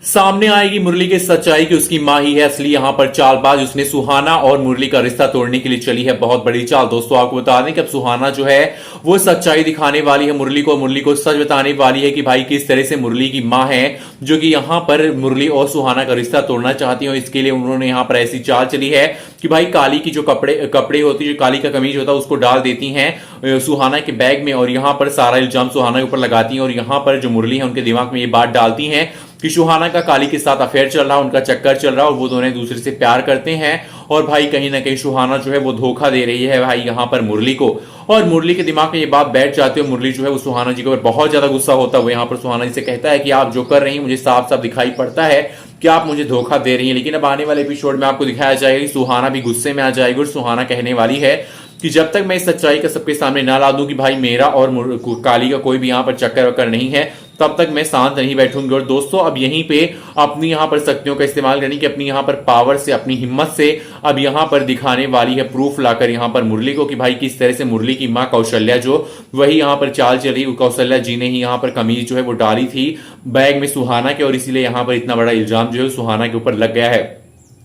सामने आएगी मुरली की सच्चाई कि उसकी मां ही है असली यहां पर चालबाज। उसने सुहाना और मुरली का रिश्ता तोड़ने के लिए चली है बहुत बड़ी चाल। दोस्तों आपको बता दें कि अब सुहाना जो है वो सच्चाई दिखाने वाली है मुरली को सच बताने वाली है कि भाई किस तरह से मुरली की मां है जो कि यहां पर मुरली और सुहाना का रिश्ता तोड़ना चाहती है। इसके लिए उन्होंने यहां पर ऐसी चाल चली है कि भाई काली की जो कपड़े होती है, जो काली का कमीज होता है, उसको डाल देती हैं सुहाना के बैग में और यहां पर सारा इल्जाम सुहाना के ऊपर लगाती हैं। और यहां पर जो मुरली है उनके दिमाग में ये बात डालती हैं कि सुहाना का काली के साथ अफेयर चल रहा है, उनका चक्कर चल रहा है और वो दोनों एक दूसरे से प्यार करते हैं। और भाई कहीं ना कहीं सुहाना जो है वो धोखा दे रही है भाई यहां पर मुरली को। और मुरली के दिमाग में ये बात बैठ जाती है। मुरली जो है वो सुहाना जी के ऊपर बहुत ज्यादा गुस्सा होता है। वो यहां पर सुहाना जी से कहता है कि आप जो कर रही हैं मुझे साफ साफ दिखाई पड़ता है कि आप मुझे धोखा दे रही हैं। लेकिन अब आने वाले एपिसोड में आपको दिखाया जाएगा कि सुहाना भी गुस्से में आ जाएगी और सुहाना कहने वाली है कि जब तक मैं इस सच्चाई का सबके सामने ना ला दूं कि भाई मेरा और काली का कोई भी यहां पर चक्कर वक्कर नहीं है, तब तक मैं शांत नहीं बैठूंगी। और दोस्तों अब यहीं पे अपनी यहां पर शक्तियों का इस्तेमाल करने की, अपनी यहां पर पावर से, अपनी हिम्मत से अब यहां पर दिखाने वाली है प्रूफ लाकर यहां पर मुरली को कि भाई किस तरह से मुरली की मां कौशल्या जो वही यहां पर चाल चली। कौशल्या जी ने ही यहां पर कमीज जो है वो डाली थी बैग में सुहाना के और इसीलिए यहां पर इतना बड़ा इल्जाम जो है सुहाना के ऊपर लग गया है।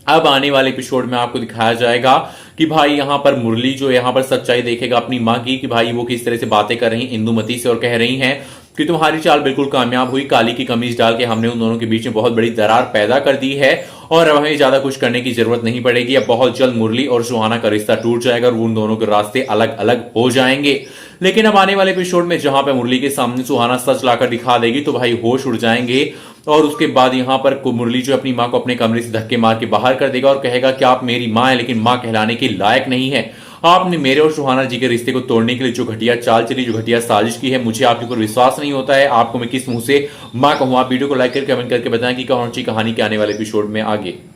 अब आने वाले एपिसोड में आपको दिखाया जाएगा कि भाई यहां पर मुरली जो यहां पर सच्चाई देखेगा अपनी मां की कि भाई वो किस तरह से बातें कर रही इंदुमती से और कह रही हैं कि तुम्हारी चाल बिल्कुल कामयाब हुई। काली की कमीज डाल के हमने उन दोनों के बीच में बहुत बड़ी दरार पैदा कर दी है और अब हमें ज्यादा कुछ करने की जरूरत नहीं पड़ेगी। अब बहुत जल्द मुरली और सुहाना का रिश्ता टूट जाएगा और उन दोनों के रास्ते अलग अलग हो जाएंगे। लेकिन अब आने वाले एपिसोड में जहां पे मुरली के सामने सुहाना सच लाकर दिखा देगी तो भाई होश उड़ जाएंगे। और उसके बाद यहां पर मुरली जो अपनी मां को अपने कमरे से धक्के मार के बाहर कर देगा और कहेगा कि आप मेरी मां है लेकिन मां कहलाने के लायक नहीं है। आपने मेरे और सुहाना जी के रिश्ते को तोड़ने के लिए जो घटिया चाल चली, जो घटिया साजिश की है, मुझे आपके ऊपर विश्वास नहीं होता है। आपको मैं किस मुंह से मां कहूं। आप वीडियो को लाइक करके कमेंट करके बताएं कि कौन सी कहानी के आने वाले एपिसोड में आगे।